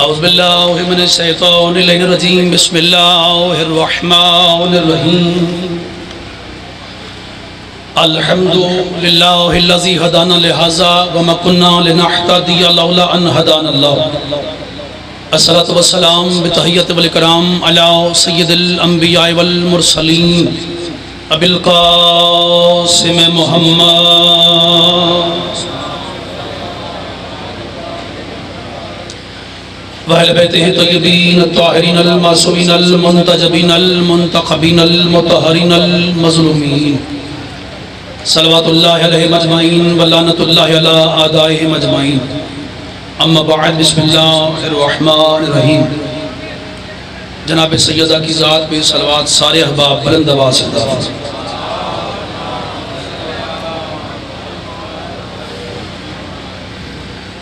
औज़ुबिल्लाहि मिनश्शैतानिर्रजीम बिस्मिल्लाहिर्रहमानिर्रहीम अल्हम्दुलिल्लाहिल्लज़ी हदाना लिहाज़ा व मा कुन्ना लिनहतदिया लौला अन हदानल्लाह अस्सलातु वस्सलाम बितहिय्यति वल इकराम अला सय्यिदिल अंबिया वल मुरसलीन अबिल क़ासिम मुहम्मद वअहले बैतिही तय्यबीन अत्ताहिरीन अल मासूमीन अल मुंतजबीन अल मुंतखबीन अल मुतहहरीन अल मज़लूमीन सल्लल्लाहु अलैहि मजमाइन व लानतुल्लाहि अला आदाइहिम अजमाइन अम्मा बअद बिस्मिल्लाहिर रहमानिर रहीम। जनाब सैयदा की ज़ात पे सलवात सारे अहबाब बुलंद आवाज़ से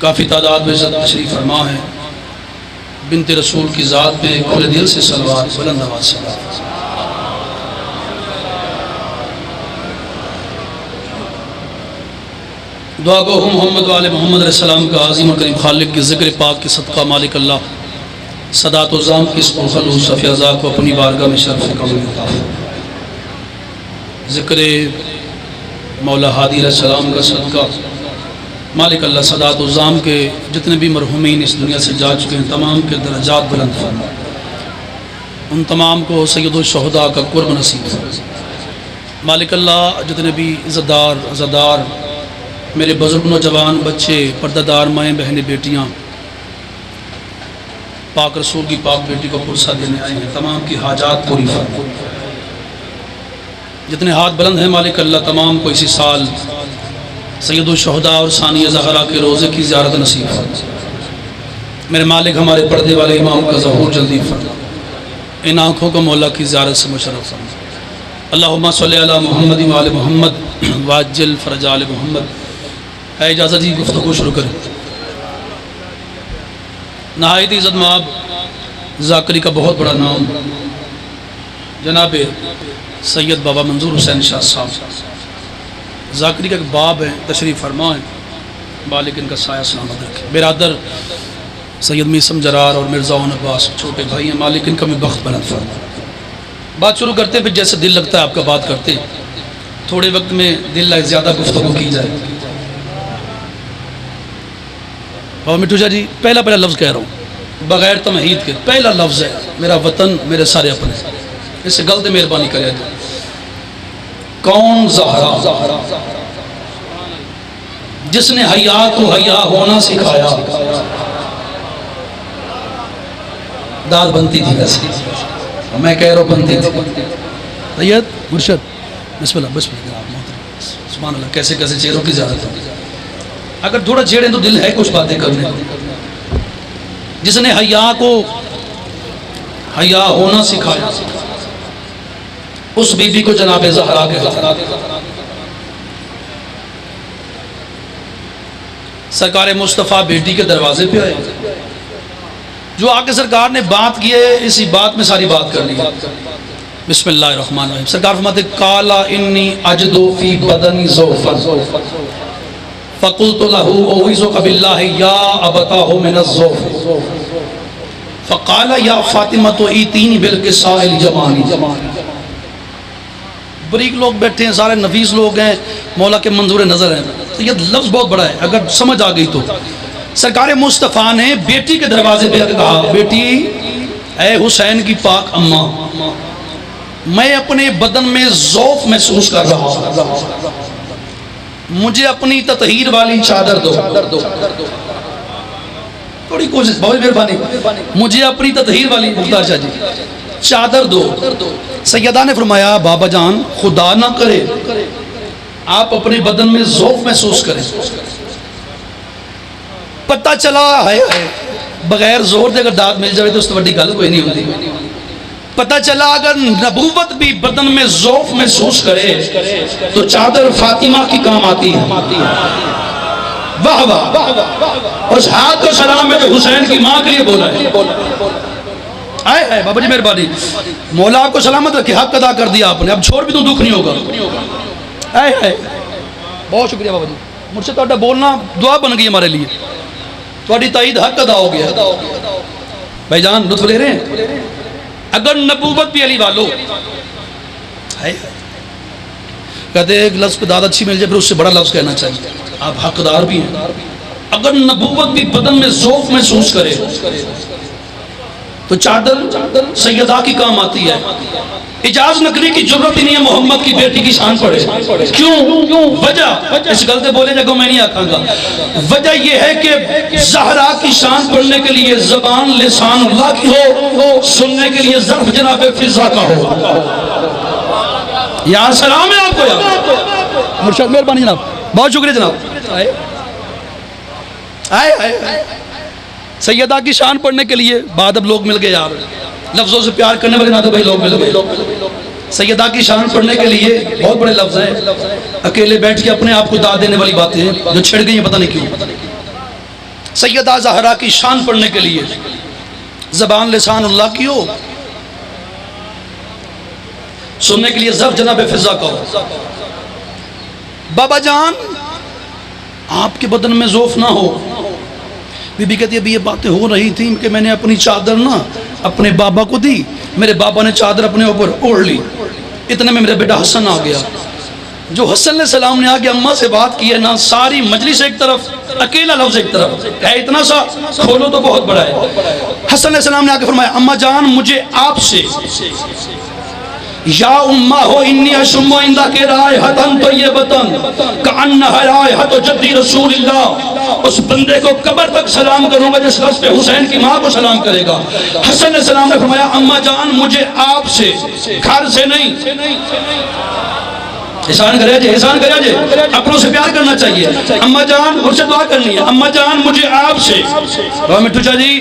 काफ़ी तादाद में तशरीफ़ फरमा है। बिनते रसूल की ज़ात पे खुले दिल से सलवात बुलंद आवाज़ से दुआ गो मोहम्मद वाले मोहम्मद अलैहिस्सलाम का अज़ीम करीम खालिक के ज़िक्र पाक के सदका मालिक अल्लाह सदात व ज़ाम की खलूस सफ़ियाज़ा को अपनी बारगाह में शर्फ़ कबूल ज़िक्र मौला हादी अलैहिस्सलाम का सदका मालिक अल्लाह सदात व ज़ाम के जितने भी मरहूमीन इस दुनिया से जा चुके हैं तमाम के दर्जात बुलंद फरमा, उन तमाम को सय्यदुल शुहदा का कुर्ब नसीब मालिक अल्लाह। जितने भी इज़्ज़तदार अज़ादार मेरे बुज़ुर्ग नौजवान बच्चे पर्दादार माएँ बहनें बेटियाँ पाक रसूल की पाक बेटी को पुरसा देने आए हैं, तमाम की हाजात पूरी फरमा। जितने हाथ बुलंद हैं मालिक अल्लाह तमाम को इसी साल सैयदुल शुहदा और सानिया ज़हरा के रोज़े की ज़ियारत नसीब फरमा। मेरे मालिक हमारे पर्दे वाले इमाम का ज़हूर जल्दी फरमा, इन आँखों को मौला की ज़ियारत से मुशर्रफ फरमा। अल्लाहुम्मा सल्लि अला मुहम्मद व आले मुहम्मद वाज्जिल फ़रज आले मुहम्मद। है इजाज़त जी गुफ्तगू शुरू करें। नहायत इज़्ज़त माब ज़ाकरी का बहुत बड़ा नाम जनाब सैयद बाबा मंजूर हुसैन शाह साहब ज़ाकरी का एक बाब है, तशरीफ़ फरमा है, मालिक इनका साया सलामत रखे। बिरादर सैयद मीसम जरार और मिर्ज़ा अब्बास छोटे भाई हैं, मालिक इनका भी बख्त बुलंद फरमा। बात शुरू करते हैं, फिर जैसे दिल लगता है आपका बात करते हैं, थोड़े वक्त में दिल लग ज़्यादा गुफ्तगू की जाए। और मिठू जी पहला लफ्ज़ कह रहा हूँ बग़ैर तमहीद के, पहला लफ्ज़ है मेरा वतन मेरे सारे अपने, इससे गलत मेहरबानी करे। कौन ज़हरा जिसने हया को हया होना सिखाया, दाद बनती थी वैसे, मैं कह रहा हूँ बनती थी। सैयद मुर्शद बिस्मिल्लाह बिस्मिल्लाह सुभान अल्लाह। कैसे कैसे चेहरों की ज़्यारत है, अगर थोड़ा छेड़ें तो दिल है कुछ बातें करने। जिसने हया को हया होना सिखाया उस बीबी को जनाब ज़हरा कहते हैं। सरकार मुस्तफ़ा बेटी के दरवाजे पे आए, जो आके सरकार ने बात की है, इसी बात में सारी बात कर ली है। बिस्मिल्लाहिर्रहमानिर्रहीम। सरकार फरमाते काला इन्नी अजदु फी बदनी ज़ौफ़न फ़क़ुल्तु लहू औइज़ुका बिल्लाहि या अबताहु मिनज़्ज़ौफ़ फ़क़ाला या फ़ातिमतु ईतीनी बिलकिसाइल जमानी। बरीक लोग बैठे हैं, सारे नफीस लोग हैं, मौला के मंजूर नज़र हैं। तो ये लफ्ज़ बहुत बड़ा है, अगर समझ आ गई तो। सरकार मुस्तफ़ा ने बेटी के दरवाजे पे कहा, बेटी ऐ हुसैन की पाक अम्मा, मैं अपने बदन में ज़ौफ़ महसूस कर रहा हूँ, मुझे अपनी ततहीर वाली चादर दो। थोड़ी कोशिश, बहुत मेहरबानी, मुझे अपनी ततहीर वाली मुख्तार शाह जी चादर दो। सैयदा ने फरमाया बाबा जान खुदा ना करे आप अपने बदन में ज़ौफ़ महसूस करें। पता चला है बगैर जोर दे अगर दाद मिल जाए तो उस बड़ी गल कोई नहीं होती। पता चला अगर नबूवत भी बदन में ज़ौफ़ महसूस करे तो चादर फातिमा की काम आती है। वाह वाह, उस हाथ को सलाम में जो हुसैन की माँ के लिए बोला है। आए है बाबा जी मेहरबानी, मौला आपको सलामत रखे, हक अदा कर दिया आपने, अब छोड़ भी तो दुख नहीं होगा। आए है बहुत शुक्रिया बाबा जी, मुझसे तो बोलना दुआ बन गई हमारे लिए, थोड़ी ताईद हक अदा हो गया। भाईजान लुत्फ ले रहे हैं। अगर नबूवत भी अली वालों है, कहते एक लफ्ज को दाद अच्छी मिल जाए फिर उससे बड़ा लफ्ज कहना चाहिए, आप हकदार भी हैं। अगर नबूवत भी बदन में ज़ौफ़ महसूस करे तो चादर सैयदा की काम आती है। इजाज नकली की जरूरत ही नहीं है मोहम्मद की बेटी की शान पड़े। क्यों? वजह इस गलते बोले जगह मैं नहीं आखांगा। वजह यह है कि ज़हरा की शान पढ़ने के लिए ज़बान लिसान अल्लाह की हो, सुनने के लिए ज़र्फ जनाब फिज़ा का हो। यार सलाम है आपको यार, मुर्शद मेहरबानी जनाब, बहुत शुक्रिया जनाब। आए सैयदा की शान पढ़ने के लिए बाद अब लोग मिल गए यार, लफ्जों से प्यार करने वाले ना तो भाई लोग मिल गए। सैयदा की शान पढ़ने के लिए बहुत बड़े लफ्ज हैं, अकेले बैठ के अपने आप को दाद देने वाली बातें हैं जो छिड़ गई हैं पता नहीं क्यों। सैयदा ज़हरा की शान पढ़ने के लिए ज़बान लिसान अल्लाह की हो, सुनने के लिए ज़र्फ जनाब फिज़ा का हो। बाबा जान आपके बदन में ज़ौफ़ ना हो। बीबी कहती है अभी ये बातें हो रही थी कि मैंने अपनी चादर ना अपने बाबा को दी, मेरे बाबा ने चादर अपने ऊपर ओढ़ ली, इतने में मेरा बेटा हसन आ गया। जो हसन सलाम ने आके अम्मा से बात की है ना, सारी मजलिस एक तरफ, अकेला लफ्ज एक तरफ है, इतना सा खोलो तो बहुत बड़ा है। हसन सलाम ने आके फरमाया अम्मा जान मुझे आपसे या उम्मा हो इन्नी अशुम्मा इंदा के राय हतन तो ये बतन कान्ना हराय हतो जद्दी रसूलिल्लाह, उस बंदे को कब्र तक सलाम करूंगा जिस लफ्ज़ पे हुसैन की माँ को सलाम करेगा। हसन ने सलाम ने फरमाया अम्मा जान मुझे आपसे, घर से नहीं, एहसान करे जे, एहसान करे जे, अपनों से प्यार करना चाहिए। अम्मा जान मुझसे दुआ करनी है, अम्मा जान मुझे आपसे, मिट्टू चाचा जी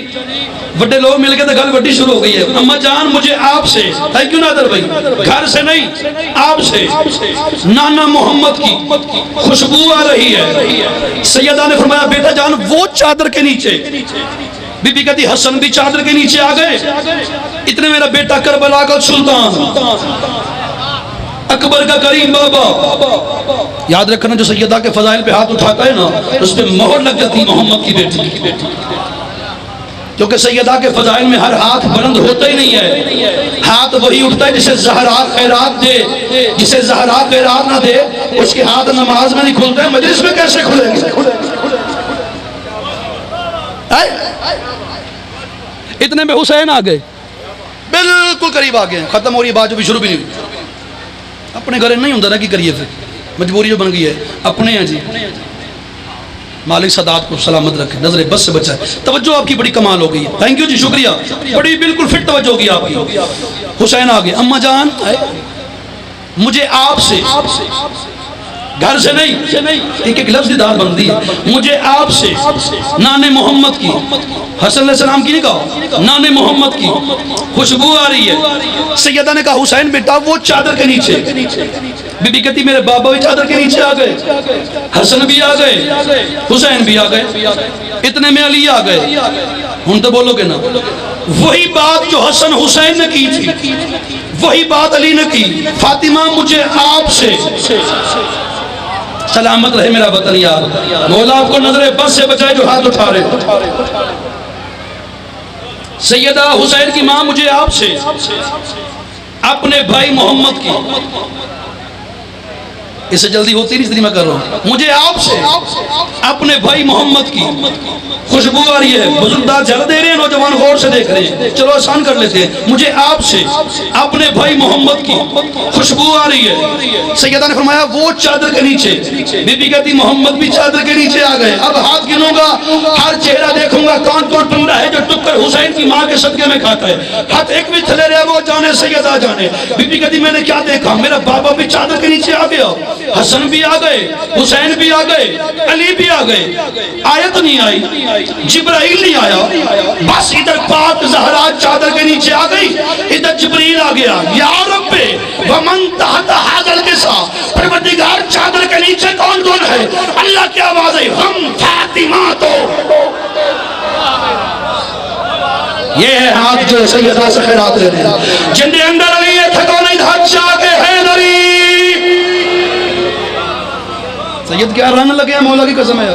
बड़े लोग मिल गए तो गल बड़ी शुरू हो गई है। अम्मा जान मुझे आपसे, थैंक यू नादर भाई, घर से नहीं आपसे, नाना मोहम्मद की खुशबू आ रही है। सैयदा ने फरमाया बेटा जान वो चादर के नीचे, बीबी कहती हसन भी चादर के नीचे आ गए, इतने मेरा बेटा करबला का सुल्तान अकबर का करीम बाबा, याद रखना जो सैयदा के फजाइल पे हाथ उठाता है ना उस पे मोहर लग जाती मोहम्मद की बेटी, क्योंकि सैयदा के फजाइल में हर हाथ बुलंद होता ही नहीं है। हाथ वही उठता है जिसे ज़हरा खैरात दे, जिसे ज़हरा खैरात ना दे उसके हाथ नमाज में नहीं खुलते हैं, मजलिस में कैसे खुलेंगे? इतने में हुसैन आ गए, बिल्कुल करीब आ गए, खत्म हो रही बात, जो भी शुरू भी नहीं हुई। अपने घर नहीं होता ना कि करिए, फिर मजबूरी जो बन गई है, अपने हैं जी। मालिक सदात को सलामत रखे, नजरे बस से बचाए। तवज्जो आपकी बड़ी कमाल हो गई है, थैंक यू जी, शुक्रिया, बड़ी बिल्कुल फिट तवज्जो होगी आपकी। हुसैन आ गए, अम्मा जान मुझे आपसे, घर से नहीं, एक एक लफ्ज़ दाद बनती है, मुझे आपसे नाने मोहम्मद की, हसन सलाम की नहीं कहा, नाने मोहम्मद की खुशबू आ रही है। सैयदा ने कहा हुसैन बेटा वो चादर के नीचे, बीबी कहती मेरे बाबा भी चादर के नीचे आ गए, हसन भी आ गए, हुसैन भी आ गए, इतने में अली आ गए। हम तो बोलोगे ना, वही बात जो हसन हुसैन ने की थी वही बात अली ने की, फातिमा मुझे आपसे, सलामत रहे मेरा वतन यार, मौला आपको नजरे बस से बचाए जो हाथ उठा रहे। सैयदा हुसैन की मां मुझे आपसे, अपने भाई मोहम्मद की, इससे जल्दी होती नहीं इसलिए मैं कर रहा हूं, मुझे आपसे अपने भाई मोहम्मद की खुशबू आ रही है। बुजुर्गदार जल दे रहे हैं, नौजवान गौर से देख रहे हैं, चलो आसान कर लेते हैं, मुझे आपसे अपने भाई मोहम्मद की खुशबू आ रही है। सैयदा ने फरमाया वो चादर के नीचे, बीबी कहती मोहम्मद भी चादर के नीचे आ गए। अब हाथ गिनूंगा, हर चेहरा देखूंगा, कौन कौन बंदा है जो टुक्कर हुसैन की माँ के सदके में खाता है। हाथ एक भी थले रहे, वो जाने सैयदा जाने। बीबी कहती मैंने क्या देखा, मेरा बाबा भी चादर के नीचे आ गया, हसन भी आ गए, हुसैन भी आ गए, अली भी आ गए। आयत नहीं आई, जिब्राइल नहीं आया, बस इधर पाक ज़हरा चादर के नीचे आ गई, इधर जिब्रील आ गया। या रब्बे वमन तहत हाज़ल किसा, परवरदिगार चादर के नीचे कौन कौन है? अल्लाह की आवाज है, हम फातिमा तो ये है हाथ जो सैयदा से खैरात ले रहे हैं, जिनके अंदर अली है थको नहीं धच्चा के हैदरी। सैयद क्या रन लगे मौला की कसम है,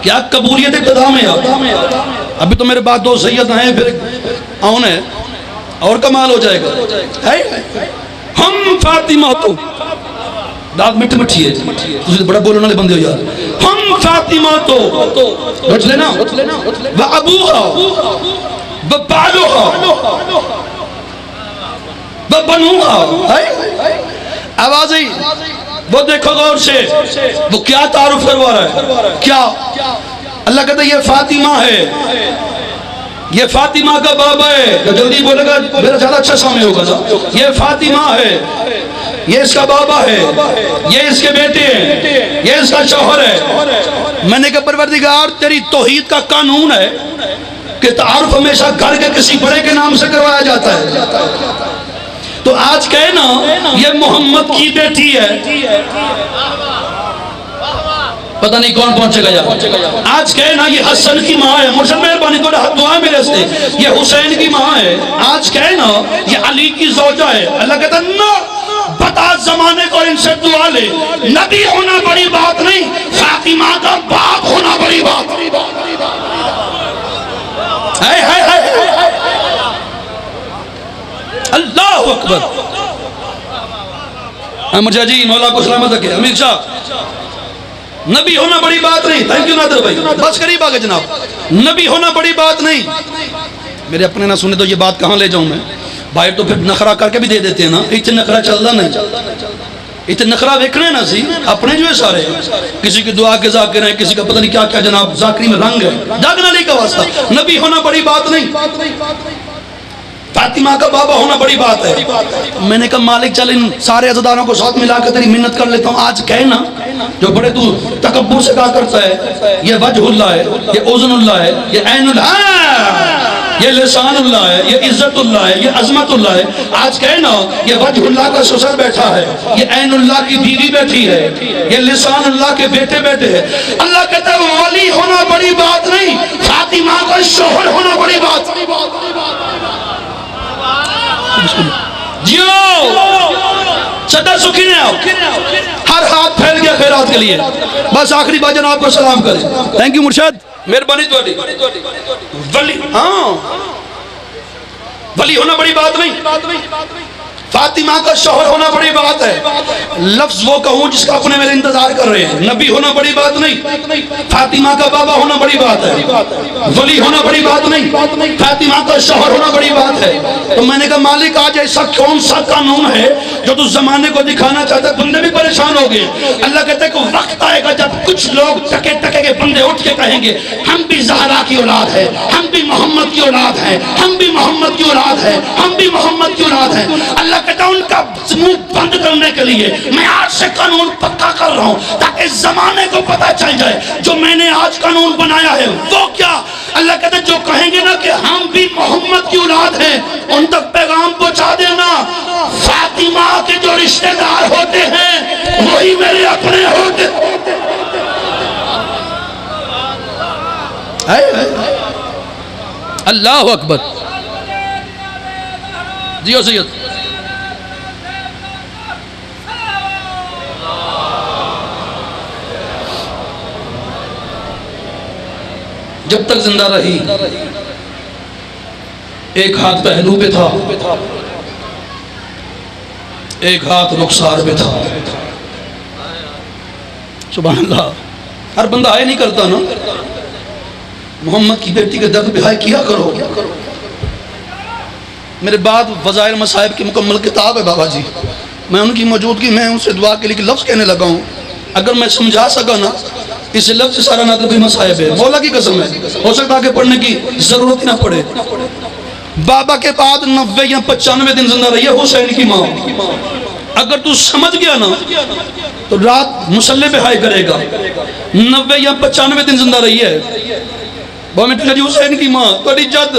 क्या कबूलियत इब्तिदा में यार। अभी तो मेरे बाद दो सैयद हैं, फिर आउन है और कमाल हो जाएगा है हम फातिमा तो दाद मिठ मिठी है तुझे बड़ा बोलने वाले बंदे हो यार हम फातिमा तो रच लेना व अबूहा व बालूहा व बनूहा आवाज आई वो देखो गौर से वो क्या तारुफ करवा रहा है क्या अल्लाह कहता है ये फातिमा है ये फातिमा का बाबा है तो जल्दी बोलेगा मेरा ज्यादा अच्छा समय होगा ना ये फातिमा है ये इसका बाबा है ये इसके बेटे हैं ये इसका शौहर है मैंने कहा परवरदिगार तेरी तौहीद का कानून है कि तारुफ हमेशा घर के किसी बड़े के नाम से करवाया जाता है तो आज कहे ना ये मोहम्मद की बेटी है पता नहीं कौन पहुंचेगा यार आज कहे ना ये हसन की माँ है मुर्शद मेहरबानी तो दुआ मेरे से ये हुसैन की माँ है आज कहे ना ये अली की ज़ौजा है अल्लाह कहता ना बता जमाने को इनसे दुआ ले नबी होना बड़ी बात नहीं फातिमा का बाप होना बड़ी बात है अल्लाह अकबर मुझे जी मौला को सलामत रखे अमीर शाह नबी होना बड़ी बात नहीं थैंक यू नादर भाई बस करीब आगे जनाब नबी होना बड़ी बात नहीं मेरे अपने ना सुने तो ये बात कहाँ ले जाऊं मैं भाई तो फिर नखरा करके भी दे देते हैं ना इतने नखरा चलता नहीं इतने नखरा देखने ना सी अपने जो है सारे किसी की दुआ के जाकिर है किसी का पता नहीं क्या क्या जनाब जाकरी में रंग है जागना नहीं का वास्ता नबी होना बड़ी बात नहीं फातिमा का बाबा होना बड़ी बात है मैंने कहा मालिक चल इन सारे अज़दारों को साथ मिलाकर तेरी मिन्नत कर लेता हूँ आज कहे ना जो बड़े तू तकब्बुर से कहा करता है ये वजहुल्लाह है ये उज़नुल्लाह है ये ऐनुल्लाह ये लिसानुल्लाह है ये इज्जतुल्लाह है ये अज़मतुल्लाह है आज कहे ना ये वजहुल्लाह का ससुर बैठा है ये ऐनुल्लाह की बीवी बैठी है ये लिसानुल्लाह के बेटे बैठे हैं अल्लाह कहता है वली होना बड़ी बात नहीं फातिमा का शौहर होना बड़ी बात जियो सदा सुखी ने आओ हर हाथ फैल गया खैरात के लिए बस आखिरी बात जनाब आपको सलाम करें थैंक यू मुर्शद मेहरबानी तुम्हारी वली हाँ वली होना बड़ी बात नहीं फातिमा का शौहर होना बड़ी बात है लफ्ज वो कहूँ जिसका अपने मेरे इंतजार कर रहे हैं नबी होना बड़ी बात नहीं फातिमा का बाबा होना बड़ी बात है वली होना बड़ी बात नहीं फातिमा का शौहर होना बड़ी बात है तो मैंने कहा मालिक आज ऐसा कौन सा कानून है जो तू जमाने को दिखाना चाहता है बंदे भी परेशान हो गए अल्लाह कहता है कि वक्त आएगा जब कुछ लोग टके टके के बंदे उठ के कहेंगे हम भी ज़हरा की औलाद है हम भी मोहम्मद की औलाद है हम भी मोहम्मद की औलाद है हम भी मोहम्मद की औलाद है अल्लाह कहता उनका मुंह बंद करने के लिए मैं आज से कानून पक्का कर रहा हूं ताकि जमाने को पता चल जाए जो मैंने आज कानून बनाया है वो क्या अल्लाह कहता जो कहेंगे ना कि हम भी मोहम्मद की औलाद हैं उन तक पैगाम पहुंचा देना फातिमा के जो रिश्तेदार होते हैं वही मेरे अपने होते अल्लाह अकबर जियो सैयद जब तक जिंदा रही एक हाथ पहलू पे था एक हाथ रुखसार पे था सुभान अल्लाह हर बंदा हाय नहीं करता ना मोहम्मद की बेटी के दर्द पे हाय किया करो मेरे बाद वज़ाइर मसाइब की मुकम्मल किताब है बाबा जी मैं उनकी मौजूदगी में उनसे दुआ के लिए लफ्ज़ कहने लगा हूँ अगर मैं समझा सका ना इस लफ्ज़ से सारा नादर भी मसाइब है मौला की कसम है हो सकता है कि पढ़ने की जरूरत ही ना पड़े बाबा के बाद 90 या 95 दिन जिंदा रही है हुसैन की माँ अगर तू समझ गया ना तो रात मुसल्ले पे हाय करेगा 90 या 95 दिन जिंदा रही है जी हुसैन की माँ बड़ी जद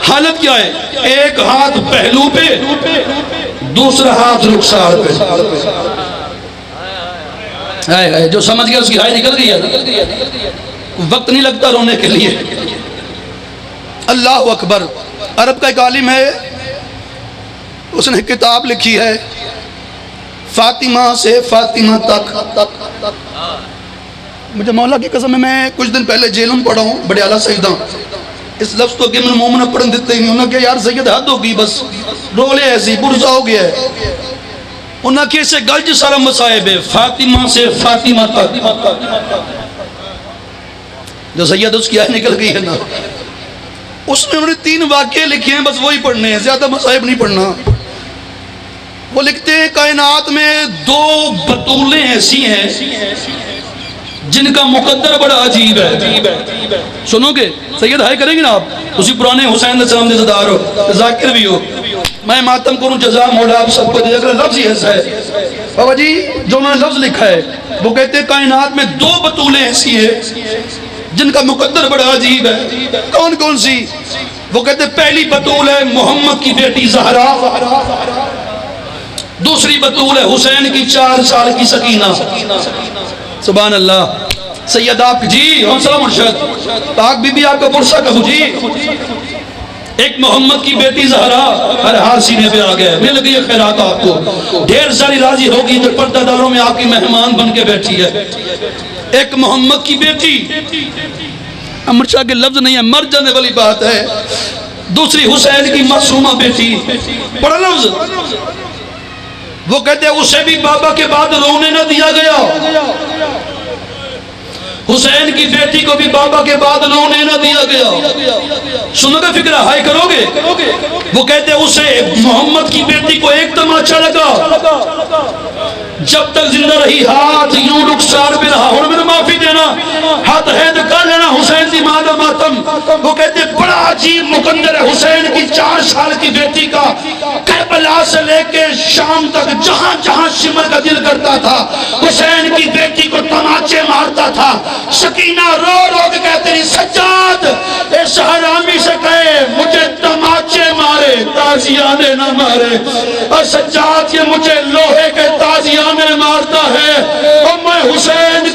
हालत क्या है एक हाथ पहलू पे दूसरा हाथ रुखसार पे जो समझ गया उसकी हाय निकल गई है वक्त नहीं लगता रोने के लिए अल्लाह अकबर अरब का एक आलिम है उसने किताब लिखी है फातिमा से फातिमा तक मुझे मौला की कसम है मैं कुछ दिन पहले जेल में पढ़ा हूँ बड़े आला सईदा इस लफ्ज तो अगे मैं मोमन पढ़न दिते ही नहीं। उन्होंने कहा यार सैयद हद होगी, बस रोले ऐसी बुरजा हो गया है। उन्होंने कहा इसे गल च सारा मसाइब है, फातिमा से फातिमा तक जो सैयद उसकी आय निकल गई है ना, उसमें उन्होंने 3 वाक्य लिखे हैं, बस वही पढ़ने हैं, ज्यादा मसाइब नहीं पढ़ना। वो लिखते हैं कायनात में 2 बतूलें ऐसी हैं जिनका मुकद्दर बड़ा अजीब है। सुनोगे सैयद हाय करेंगे ना आप, उसी पुराने हुसैन सलाम देदार हो, जाकिर भी हो, मैं मातम करूं जजा मौला आप सबको दे। अगर लफ्ज ही ऐसा है बाबा जी जो उन्होंने लफ्ज लिखा है, वो कहते हैं कायनात में 2 बतूलें ऐसी है जिनका मुकद्दर बड़ा अजीब है। कौन कौन सी? वो कहते पहली बतूल है मोहम्मद की बेटी ज़हरा, दूसरी बतूल है हुसैन की 4 साल की सकीना। सुभान अल्लाह। सैयद आप जी हौसला मुर्शद पाक बीबी आपका पुरसा कबू जी, एक मोहम्मद की बेटी ज़हरा हर हार सीने पे आ गया, मिल गई खैरात आपको, ढेर सारी राजी होगी जो पर्दादारों में आपकी मेहमान बन के बैठी है। एक मोहम्मद की बेटी, अमर शाह के लफ्ज नहीं है, मर जाने वाली बात है। दूसरी हुसैन की मासूमा बेटी, बड़ा लफ्ज। वो कहते हैं उसे भी बाबा के बाद रोने न दिया गया, हुसैन की बेटी को भी बाबा के बाद रोने न दिया गया। सुनोगे फिक्र हाय करोगे? वो कहते हैं उसे मोहम्मद की बेटी को एक तमाचा लगा, जब तक जिंदा रही हाथ यूं रुखसार पे रहा। और मेरे माफी देना, हाथ है तो कर लेना हुसैन की मादा मातम। वो कहते बड़ा अजीब मुकद्दर है हुसैन की 4 साल की बेटी का, करबला से लेके शाम तक जहां जहां सिमर का दिल करता था हुसैन की बेटी को तमाचे मारता था। सकीना रो रो के कहते रही सज्जाद इस हरामी से कहे मुझे तमाचे मारे ताजियाने न मारे, और सज्जाद ये मुझे लोहे के ताजियाने मारता है और मैं हुसैन